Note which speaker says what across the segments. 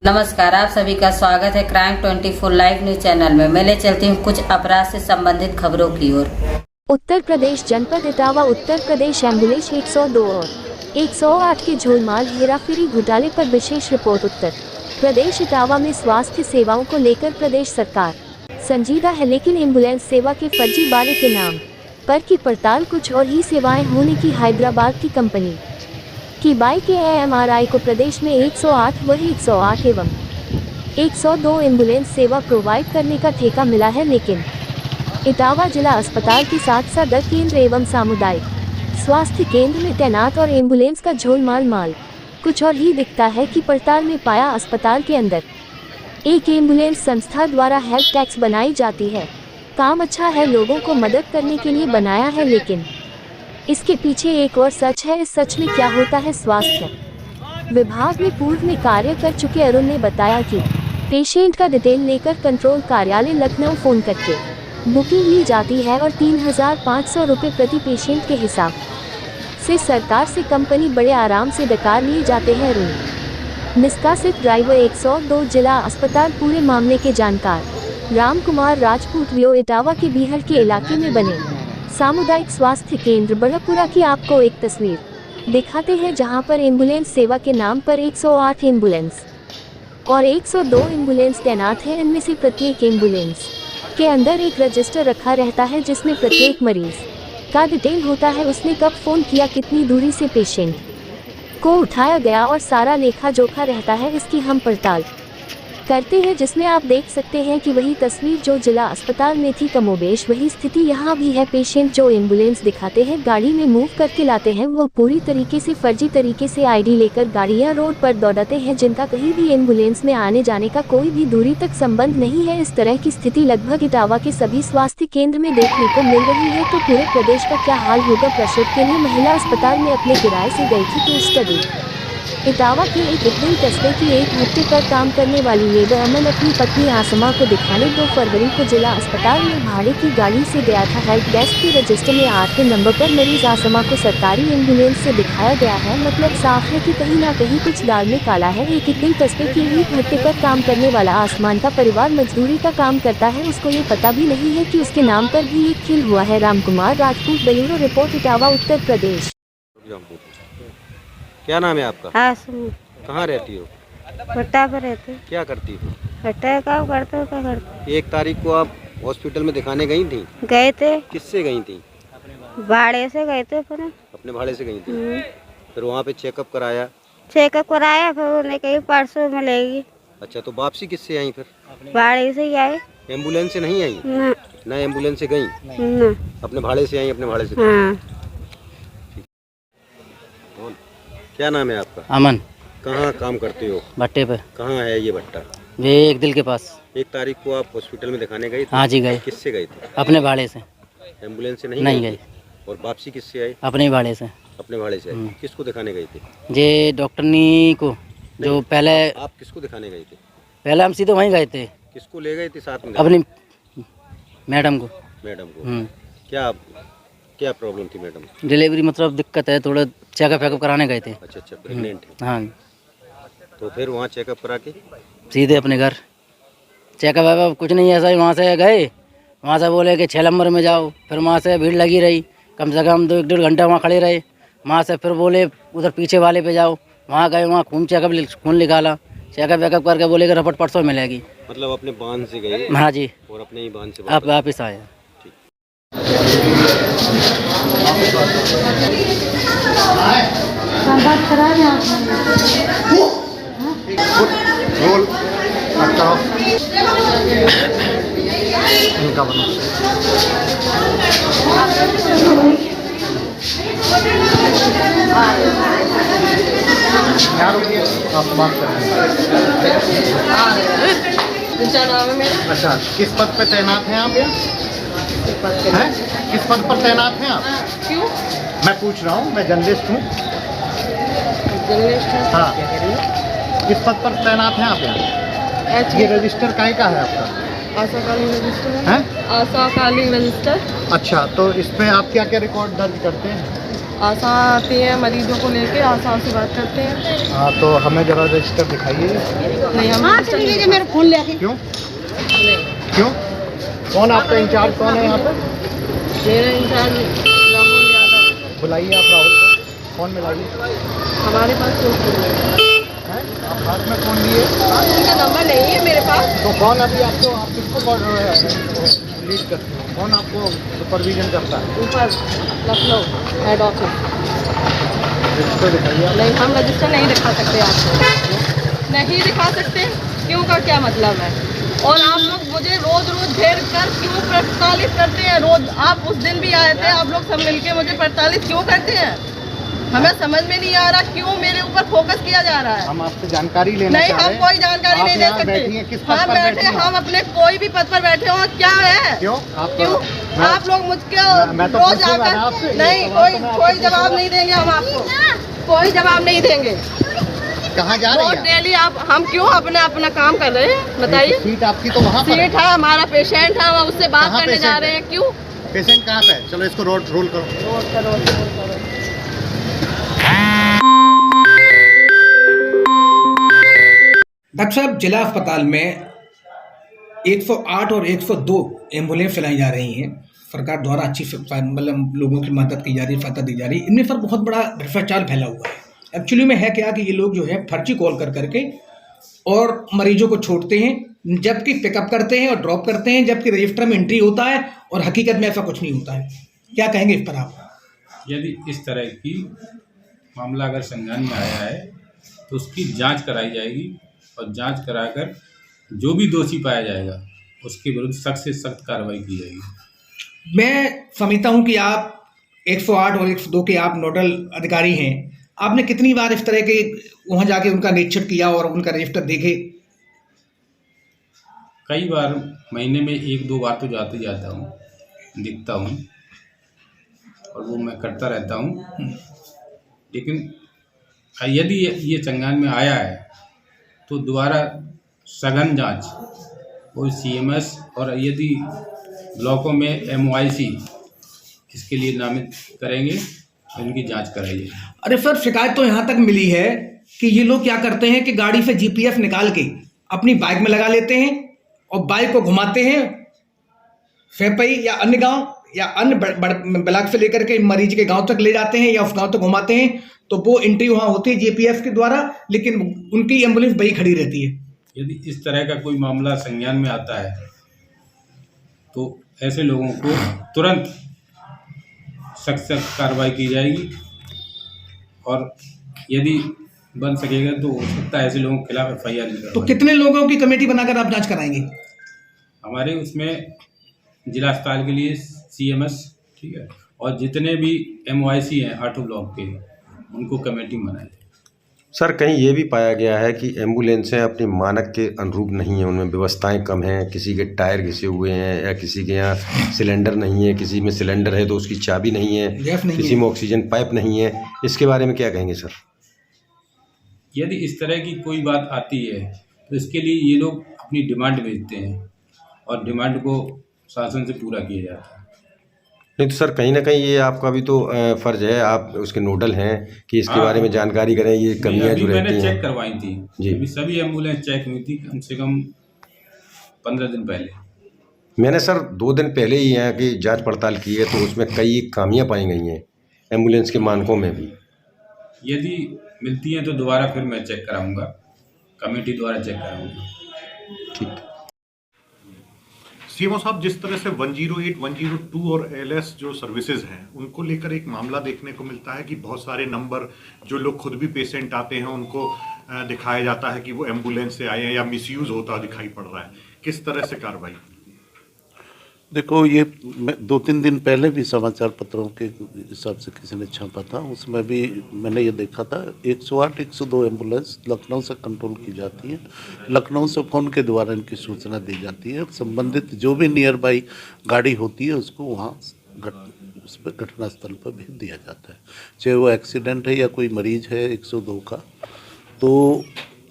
Speaker 1: नमस्कार, आप सभी का स्वागत है क्राइम 24 लाइव न्यूज चैनल में। मैं ले चलती हूँ कुछ अपराध से संबंधित खबरों की ओर।
Speaker 2: उत्तर प्रदेश जनपद इटावा उत्तर प्रदेश एम्बुलेंस 102 और 108 के झोलमाल हेराफेरी घोटाले पर विशेष रिपोर्ट। उत्तर प्रदेश इटावा में स्वास्थ्य सेवाओं को लेकर प्रदेश सरकार संजीदा है, लेकिन एम्बुलेंस सेवा के फर्जी बारे के नाम पर की पड़ताल कुछ और ही सेवाएं होने की हैदराबाद की कंपनी की बाई के एएमआरआई को प्रदेश में 108 व 108 एवं 102 एम्बुलेंस सेवा प्रोवाइड करने का ठेका मिला है, लेकिन इटावा जिला अस्पताल के साथ सदर केंद्र एवं सामुदायिक स्वास्थ्य केंद्र में तैनात और एम्बुलेंस का झोलमाल कुछ और ही दिखता है कि पड़ताल में पाया अस्पताल के अंदर एक एम्बुलेंस संस्था द्वारा हेल्थ टैक्स बनाई जाती है। काम अच्छा है, लोगों को मदद करने के लिए बनाया है, लेकिन इसके पीछे एक और सच है। इस सच में क्या होता है? स्वास्थ्य विभाग में पूर्व में कार्य कर चुके अरुण ने बताया कि पेशेंट का डिटेल लेकर कंट्रोल कार्यालय लखनऊ फोन करके बुकिंग ली जाती है और 3,500 रुपये प्रति पेशेंट के हिसाब से सरकार से कंपनी बड़े आराम से डकार लिए जाते हैं। अरुण निष्कासित ड्राइवर 102 जिला अस्पताल पूरे मामले के जानकार राम कुमार राजपूत वियो इटावा के बिहार के इलाके में बने सामुदायिक स्वास्थ्य केंद्र बड़ापुरा की आपको एक तस्वीर दिखाते हैं, जहां पर एम्बुलेंस सेवा के नाम पर 108 एम्बुलेंस और 102 एम्बुलेंस तैनात है। इनमें से प्रत्येक एम्बुलेंस के अंदर एक रजिस्टर रखा रहता है, जिसमें प्रत्येक मरीज का डिटेल होता है, उसने कब फोन किया, कितनी दूरी से पेशेंट को उठाया गया और सारा लेखा जोखा रहता है। इसकी हम पड़ताल करते हैं, जिसमें आप देख सकते हैं कि वही तस्वीर जो जिला अस्पताल में थी कमोबेश वही स्थिति यहाँ भी है। पेशेंट जो एम्बुलेंस दिखाते हैं गाड़ी में मूव करके लाते हैं, वो पूरी तरीके से फर्जी तरीके से आईडी लेकर गाड़ियाँ रोड पर दौड़ाते हैं, जिनका कहीं भी एम्बुलेंस में आने जाने का कोई भी दूरी तक संबंध नहीं है। इस तरह की स्थिति लगभग इटावा के सभी स्वास्थ्य केंद्र में देखने को मिल रही है, तो पूरे प्रदेश का क्या हाल होगा? प्रसव के लिए महिला अस्पताल में अपने किराए से गई थी तो स्टडी इटावा के एक दिन कस्बे की एक भट्टी पर काम करने वाली लेबर अमन अपनी पत्नी आसमा को दिखाने 2 फरवरी को जिला अस्पताल में भाड़े की गाड़ी से गया था। हेल्प डेस्क के रजिस्टर में 8वें नंबर पर मरीज आसमा को सरकारी एम्बुलेंस से दिखाया गया है। मतलब साफ है कि कहीं ना कहीं कुछ दाल में काला है। एक दिन कस्बे की एक भट्टी पर काम करने वाला आसमान का परिवार मजदूरी का काम करता है, उसको ये पता भी नहीं है कि उसके नाम पर भी एक खेल हुआ है। Ram Kumar Rajput, bureau report, Etawah Uttar Pradesh.
Speaker 3: क्या नाम है आपका?
Speaker 4: आसमा।
Speaker 3: कहाँ रहती हो?
Speaker 4: भट्टा पर रहते।
Speaker 3: क्या करती हो?
Speaker 4: भट्टा काम करते हो? क्या करते?
Speaker 3: 1 तारीख को आप हॉस्पिटल में दिखाने गई थी?
Speaker 4: गए थे।
Speaker 3: किससे गई थी?
Speaker 4: भाड़े से गए थे।
Speaker 3: अपने भाड़े से गई थी। फिर वहाँ पे चेकअप कराया?
Speaker 4: चेकअप कराया, फिर उन्हें कही परसों मिलेगी।
Speaker 3: अच्छा, तो वापसी किससे आई? फिर
Speaker 4: भाड़े से ही आए।
Speaker 3: एम्बुलेंस से नहीं आई? ना एम्बुलेंस से गई?
Speaker 4: ना।
Speaker 3: अपने भाड़े से आई? अपने भाड़े से।
Speaker 4: हाँ।
Speaker 3: क्या नाम है आपका?
Speaker 5: अमन।
Speaker 3: कहाँ काम करते हो?
Speaker 5: भट्टे पे।
Speaker 3: कहाँ है ये भट्टा?
Speaker 5: ये एक दिल के पास।
Speaker 3: 1 तारीख को आप हॉस्पिटल में दिखाने गए थे?
Speaker 5: हाँ जी, गए।
Speaker 3: किससे गए थे?
Speaker 5: अपने भाड़े से।
Speaker 3: एम्बुलेंस से नहीं
Speaker 5: गए।
Speaker 3: और वापसी किससे आई?
Speaker 5: अपने भाड़े से।
Speaker 3: अपने भाड़े से। किसको दिखाने गए थे?
Speaker 5: ये डॉक्टरनी को जो पहले।
Speaker 3: आप किसको दिखाने गए थे?
Speaker 5: पहले हम सीधे वहीं गए थे।
Speaker 3: किसको ले गए थे साथ में?
Speaker 5: अपनी मैडम को।
Speaker 3: मैडम को। क्या प्रॉब्लम थी मैडम?
Speaker 5: डिलीवरी मतलब दिक्कत है, थोड़ा चेकअप वेकअप कराने गए थे।
Speaker 3: अच्छा, प्रेग्नेंट है।
Speaker 5: हाँ,
Speaker 3: तो फिर वहाँ चेकअप करा के
Speaker 5: सीधे अपने घर। चेकअप वेकअप कुछ नहीं, ऐसा ही वहाँ से गए, वहाँ से बोले कि 6 नंबर में जाओ। फिर वहाँ से भीड़ लगी रही, कम से कम 2-1.5 घंटा वहाँ खड़े रहे। वहाँ से फिर बोले उधर पीछे वाले पे जाओ, वहाँ गए, वहाँ खून निकाला, चेकअप वेकअप करके बोले कि रिपोर्ट परसों मिलेगी।
Speaker 3: मतलब अपने बांध से गए?
Speaker 5: हाँ जी,
Speaker 3: और अपने ही बांध से
Speaker 5: वापस आए।
Speaker 6: आप बात कर रहे हैं। अच्छा, किस पद पे तैनात हैं आप? हैं? किस पद पर तैनात हैं आप?
Speaker 7: क्यों?
Speaker 6: मैं पूछ रहा हूँ, मैं जर्नलिस्ट हूँ। हाँ, किस पद पर तैनात हैं आप यहाँ? ये रजिस्टर काहे का है आपका?
Speaker 7: आशाकालीन रजिस्टर है।
Speaker 6: हैं?
Speaker 7: आशाकालीन रजिस्टर।
Speaker 6: अच्छा, तो इस पे आप क्या क्या रिकॉर्ड दर्ज करते हैं?
Speaker 7: आशा आती हैं मरीजों को लेके, आशा से बात करते हैं।
Speaker 6: हाँ, तो हमें जरा रजिस्टर दिखाइए।
Speaker 7: नहीं, हम रजिस्टर नहीं
Speaker 4: मेरा फोन ले आके।
Speaker 6: क्यों
Speaker 7: नहीं।
Speaker 6: क्यों? कौन आपका इंचार्ज कौन है यहाँ पे?
Speaker 7: मेरा इंचार्ज राहुल यादव।
Speaker 6: बुलाइए आप राहुल को। फोन मिलाइए।
Speaker 7: हमारे पास कोई फोन नहीं है।
Speaker 6: हैं? आप हाथ में फोन लिए?
Speaker 7: उनका नंबर नहीं है मेरे पास।
Speaker 6: तो कौन अभी आपको, आप किसको लीड करते हो? कौन आपको सुपरविजन करता है?
Speaker 7: ऊपर लखनऊ हेड ऑफिस।
Speaker 6: रजिस्टर दिखाइए आप।
Speaker 7: नहीं, हम रजिस्टर नहीं दिखा सकते आपको। नहीं दिखा सकते, क्यों का क्या मतलब है? और आप लोग मुझे रोज रोज घेर कर क्यों प्रताड़ित करते हैं? रोज आप उस दिन भी आए थे, आप लोग सब मिलके मुझे प्रताड़ित क्यों करते हैं? हमें समझ में नहीं आ रहा क्यों मेरे ऊपर फोकस किया जा रहा है।
Speaker 6: हम आपसे जानकारी लेना
Speaker 7: नहीं,
Speaker 6: चाह रहे
Speaker 7: हम
Speaker 6: हैं।
Speaker 7: कोई जानकारी नहीं दे सकते।
Speaker 6: किस पद
Speaker 7: हम
Speaker 6: पर
Speaker 7: बैठे,
Speaker 6: बैठी हैं?
Speaker 7: हम अपने कोई भी पद पर बैठे हो, क्या है?
Speaker 6: क्यों?
Speaker 7: क्यों आप लोग मुझको
Speaker 6: मैं तो
Speaker 7: रोज
Speaker 6: पूछूंगा ना
Speaker 7: आकर
Speaker 6: आपसे।
Speaker 7: नहीं,
Speaker 6: ये सवाल तो मैं
Speaker 7: कोई
Speaker 6: आपसे
Speaker 7: जवाब
Speaker 6: पूछूंगा।
Speaker 7: नहीं देंगे हम आपको, कोई जवाब नहीं देंगे।
Speaker 6: कहाँ जा रही
Speaker 7: रोज
Speaker 6: है?
Speaker 7: डेली आप, हम क्यों अपना काम कर रहे हैं बताइए?
Speaker 6: सीट आपकी तो वहाँ पर
Speaker 7: सीट है, हमारा पेशेंट है, हम उससे बात
Speaker 6: कहाँ
Speaker 7: करने जा
Speaker 6: पेशेंट
Speaker 7: रहे
Speaker 6: है?
Speaker 7: हैं। क्यों?
Speaker 6: पेशेंट कहाँ पे है? चलो इसको रोल करो।
Speaker 8: डॉक्टर साहब, जिला अस्पताल में 108 और 102 एम्बुलेंस चलाई जा रही हैं। सरकार द्वारा अच्छी मतलब लोगों की मदद की जा रही है, सहायता दी जा रही है। इनमें सर बहुत बड़ा भ्रष्टाचार फैला हुआ है। एक्चुअली में है क्या कि ये लोग जो है फर्जी कॉल कर करके और मरीजों को छोड़ते हैं, जबकि पिकअप करते हैं और ड्रॉप करते हैं, जबकि रजिस्टर में एंट्री होता है और हकीकत में ऐसा कुछ नहीं होता है। क्या कहेंगे इस पर आप?
Speaker 9: यदि इस तरह की मामला अगर संज्ञान में आया है तो उसकी जांच कराई जाएगी और जांच कराकर जो भी दोषी पाया जाएगा उसके विरुद्ध सख्त से सख्त कार्रवाई की जाएगी।
Speaker 8: मैं समझता हूं कि आप 108 और 102 के आप नोडल अधिकारी हैं। आपने कितनी बार इस तरह के वहां जाके उनका निरीक्षण किया और उनका रजिस्टर देखे?
Speaker 9: कई बार, महीने में 1-2 बार तो जाता हूँ, दिखता हूँ और वो मैं करता रहता हूँ। लेकिन यदि ये संज्ञान में आया है तो दोबारा सघन जांच और CMS और यदि ब्लॉकों में MOIC इसके लिए नामित करेंगे तो इनकी जांच कराई जाएगी।
Speaker 8: अरे सर, शिकायत तो यहाँ तक मिली है कि ये लोग क्या करते हैं कि गाड़ी से GPS निकाल के अपनी बाइक में लगा लेते हैं और बाइक को घुमाते हैं सेपई या अन्य गांव या अन्य ब्लॉक से लेकर के मरीज के गांव तक ले जाते हैं या उस गांव तक घुमाते हैं। तो वो एंट्री वहाँ होती है GPS के द्वारा, लेकिन उनकी एम्बुलेंस वही खड़ी रहती है।
Speaker 9: यदि इस तरह का कोई मामला संज्ञान में आता है तो ऐसे लोगों को तुरंत सख्त कार्रवाई की जाएगी और यदि बन सकेगा तो हो सकता है ऐसे लोगों के खिलाफ FIR भी
Speaker 8: तो कितने लोगों की कमेटी बनाकर आप जांच कराएंगे?
Speaker 9: हमारे उसमें जिला अस्पताल के लिए CMS, ठीक है, और जितने भी MOIC हैं 8 ब्लॉक के, उनको कमेटी बनाई।
Speaker 3: सर, कहीं ये भी पाया गया है कि एम्बुलेंसें अपनी मानक के अनुरूप नहीं हैं, उनमें व्यवस्थाएं कम हैं, किसी के टायर घिसे हुए हैं या किसी के यहाँ सिलेंडर नहीं है, किसी में सिलेंडर है तो उसकी चाबी नहीं है, किसी में ऑक्सीजन पाइप नहीं है। इसके बारे में क्या कहेंगे सर?
Speaker 9: यदि इस तरह की कोई बात आती है तो इसके लिए ये लोग अपनी डिमांड भेजते हैं और डिमांड को शासन से पूरा किया जाता है।
Speaker 3: नहीं तो सर, कहीं ना कहीं ये आपका भी तो फर्ज है, आप उसके नोडल हैं कि इसके बारे में जानकारी करें, ये कमियां जो रहती हैं।
Speaker 9: मैंने चेक करवाई थी
Speaker 3: जी,
Speaker 9: अभी सभी एम्बुलेंस चेक हुई थी कम से कम 15 दिन पहले।
Speaker 3: मैंने सर 2 दिन पहले ही यहाँ की जांच पड़ताल की है तो उसमें कई खामियां पाई गई हैं एम्बुलेंस के मानकों में भी।
Speaker 9: यदि मिलती हैं तो दोबारा फिर मैं चेक कराऊंगा, कमेटी द्वारा चेक कराऊंगा।
Speaker 3: ठीक।
Speaker 6: सीएमओ साहब, जिस तरह से 108, 102 और ALS जो सर्विसेज हैं उनको लेकर एक मामला देखने को मिलता है कि बहुत सारे नंबर जो लोग खुद भी पेशेंट आते हैं उनको दिखाया जाता है कि वो एम्बुलेंस से आए हैं या मिसयूज होता दिखाई पड़ रहा है। किस तरह से कार्रवाई?
Speaker 10: देखो, ये 2-3 दिन पहले भी समाचार पत्रों के हिसाब से किसी ने छापा था, उसमें भी मैंने ये देखा था 108, 102 एम्बुलेंस लखनऊ से कंट्रोल की जाती है। लखनऊ से फ़ोन के द्वारा इनकी सूचना दी जाती है। संबंधित जो भी नियर बाई गाड़ी होती है उसको वहाँ उस पर घटनास्थल पर भेज दिया जाता है, चाहे वो एक्सीडेंट है या कोई मरीज़ है 102 का। तो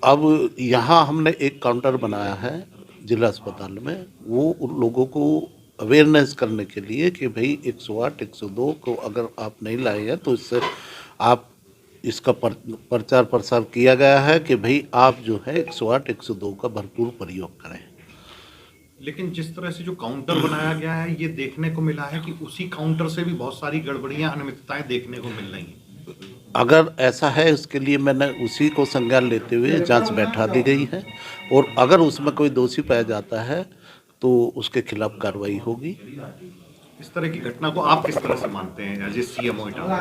Speaker 10: अब यहाँ हमने एक काउंटर बनाया है जिला अस्पताल में, वो उन लोगों को अवेयरनेस करने के लिए कि भाई 108 102 को अगर आप नहीं लाए हैं तो इससे आप इसका प्रचार प्रसार किया गया है कि भाई आप जो है 108 102 का भरपूर प्रयोग करें।
Speaker 6: लेकिन जिस तरह से जो काउंटर बनाया गया है ये देखने को मिला है कि उसी काउंटर से भी बहुत सारी गड़बड़ियां अनियमितताएं देखने को मिल रही हैं।
Speaker 10: अगर ऐसा है इसके लिए मैंने उसी को संज्ञान लेते हुए जांच बैठा दी गई है और अगर उसमें कोई दोषी पाया जाता है तो उसके खिलाफ कार्रवाई होगी।
Speaker 6: इस तरह की घटना को आप किस तरह से मानते हैं एज ए सीएमओ इटावा?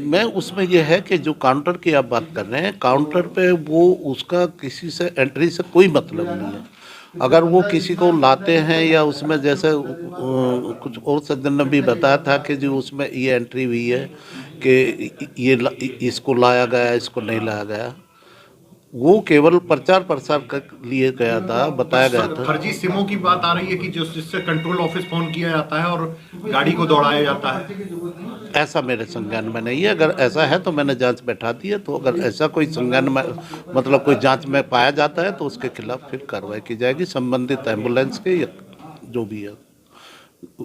Speaker 10: मैं उसमें यह है कि जो काउंटर की आप बात कर रहे हैं, काउंटर पे वो उसका किसी से एंट्री से कोई मतलब नहीं है। अगर वो किसी को लाते हैं या उसमें जैसे कुछ और सज्जन ने भी बताया था कि जो उसमें ये एंट्री हुई है कि ये इसको लाया गया, इसको नहीं लाया गया, वो केवल प्रचार प्रसार के लिए गया था, बताया गया था।
Speaker 6: फर्जी सिमों की बात आ रही है कि जिससे कंट्रोल ऑफिस फोन किया जाता है और गाड़ी को दौड़ाया जाता है।
Speaker 10: ऐसा मेरे संज्ञान में नहीं है। अगर ऐसा है तो मैंने जांच बैठा दी है, तो अगर ऐसा कोई संज्ञान में मतलब कोई जांच में पाया जाता है तो उसके खिलाफ फिर कार्रवाई की जाएगी। संबंधित एम्बुलेंस के या जो भी है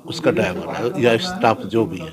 Speaker 10: उसका ड्राइवर है या स्टाफ जो भी है।